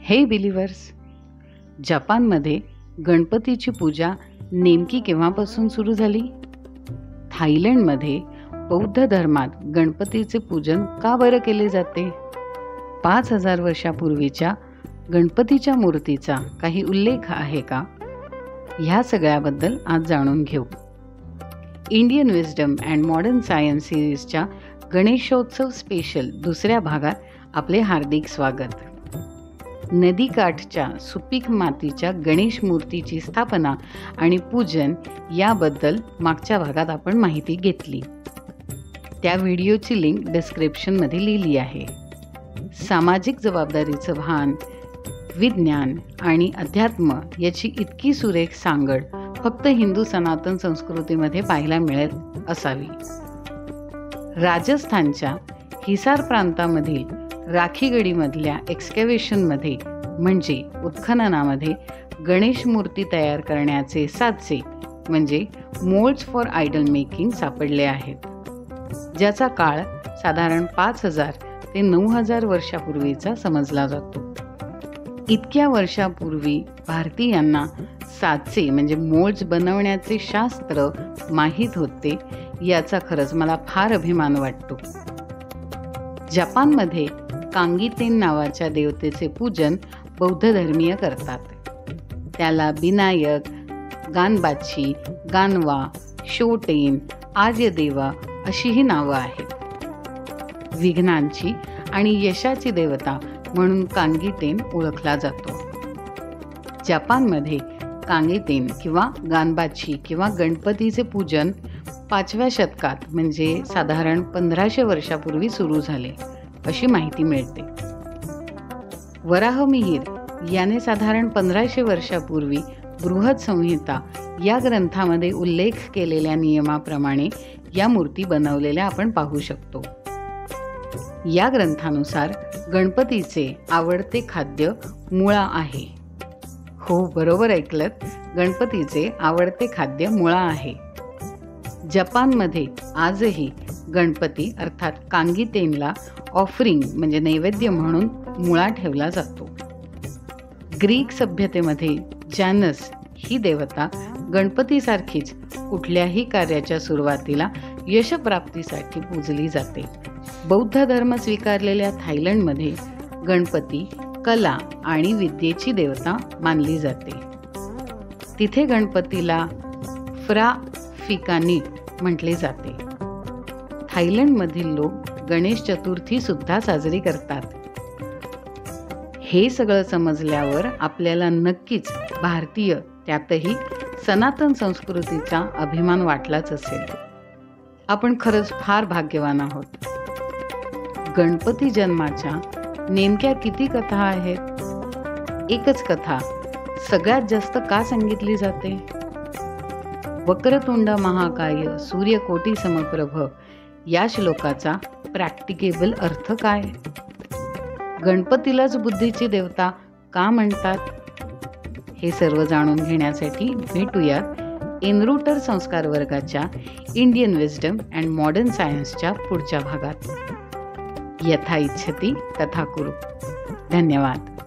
हे बिलिव्हर्स, जपानमध्ये गणपतीची पूजा नेमकी केव्हापासून सुरू झाली? थायलंडमध्ये बौद्ध धर्मात गणपतीचे पूजन का बरं केले जाते? 5000 वर्षापूर्वीच्या गणपतीच्या मूर्तीचा काही उल्लेख आहे का? ह्या सगळ्याबद्दल आज जाणून घेऊ. Indian wisdom and modern science सिरीजच्या गणेशोत्सव स्पेशल दुसऱ्या भागात आपले हार्दिक स्वागत. नदीकाठच्या सुपीक मातीच्या गणेश मूर्तीची स्थापना आणि पूजन याबद्दल मागच्या भागात आपण माहिती घेतली. त्या व्हिडिओची लिंक डिस्क्रिप्शनमध्ये लिहिली आहे. सामाजिक जबाबदारीचं भान, विज्ञान आणि अध्यात्म याची इतकी सुरेख सांगड फक्त हिंदू सनातन संस्कृतीमध्ये पाहायला मिळत असावी. राजस्थानच्या हिसार प्रांतामधील राखीगडीमधल्या एक्सकॅव्हेशनमध्ये म्हणजे उत्खननामध्ये गणेश मूर्ती तयार करण्याचे साचे म्हणजे मोल्ड्स फॉर आयडल मेकिंग सापडले आहेत, ज्याचा काळ साधारण 5000 ते 9000 वर्षापूर्वीचा समजला जातो. इतक्या वर्षापूर्वी भारतीयांना साचे म्हणजे मोल्ड्स बनवण्याचे शास्त्र माहीत होते याचा खरंच मला फार अभिमान वाटतो. जपानमध्ये कांगीतेन नावाच्या देवतेचे पूजन बौद्ध धर्मीय करतात. त्याला बिनायक, गानबाची, गानवा, शोटेन, आर्यदेवा अशीही नावं आहेत. विघ्नांची आणि यशाची देवता म्हणून कांगीतेन ओळखला जातो. जपानमध्ये कांगीतेन किंवा गानबाची किंवा गणपतीचे पूजन 5व्या शतकात म्हणजे साधारण 1500 वर्षापूर्वी सुरू झाले अशी माहिती मिळते. वराहमिहिर याने साधारण 1500 वर्षापूर्वी बृहत संहिता या ग्रंथामध्ये उल्लेख केलेल्या नियमाप्रमाणे या मूर्ती बनवलेल्या आपण पाहू शकतो. या ग्रंथानुसार गणपतीचे आवडते खाद्य मुळा आहे. हो, बरोबर ऐकलत, गणपतीचे आवडते खाद्य मुळा आहे. जपानमध्ये आजही गणपती अर्थात कांगीतेनला ऑफरिंग म्हणजे नैवेद्य म्हणून मुळा ठेवला जातो. ग्रीक सभ्यतेमध्ये जानस ही देवता गणपतीसारखीच कुठल्याही कार्याच्या सुरुवातीला यशप्राप्तीसाठी पूजली जाते. बौद्ध धर्म स्वीकारलेल्या थायलंडमध्ये गणपती कला आणि विद्येची देवता मानली जाते. तिथे गणपतीला फ्रा फिकानिट म्हटले जाते. थायलंडमधील लोक गणेश चतुर्थी सुद्धा साजरी करतात. हे सगळं समजल्यावर आपल्याला नक्कीच भारतीय त्यातही सनातन संस्कृतीचा अभिमान वाटलाच असेल. आपण खरंच फार भाग्यवान आहोत. गणपती जन्माच्या नेमक्या किती कथा आहेत? एकच कथा सगळ्यात जास्त का सांगितली जाते? वक्रतुंड महाकाय सूर्यकोटी समप्रभ या श्लोकाचा प्रॅक्टिकेबल अर्थ काय? गणपतीलाच बुद्धीची देवता का म्हणतात? हे सर्व जाणून घेण्यासाठी भेटूयात एनरूटर संस्कार वर्गाच्या इंडियन विजडम अँड मॉडर्न सायन्सच्या पुढच्या भागात. यथा इच्छति तथा कुरु. धन्यवाद.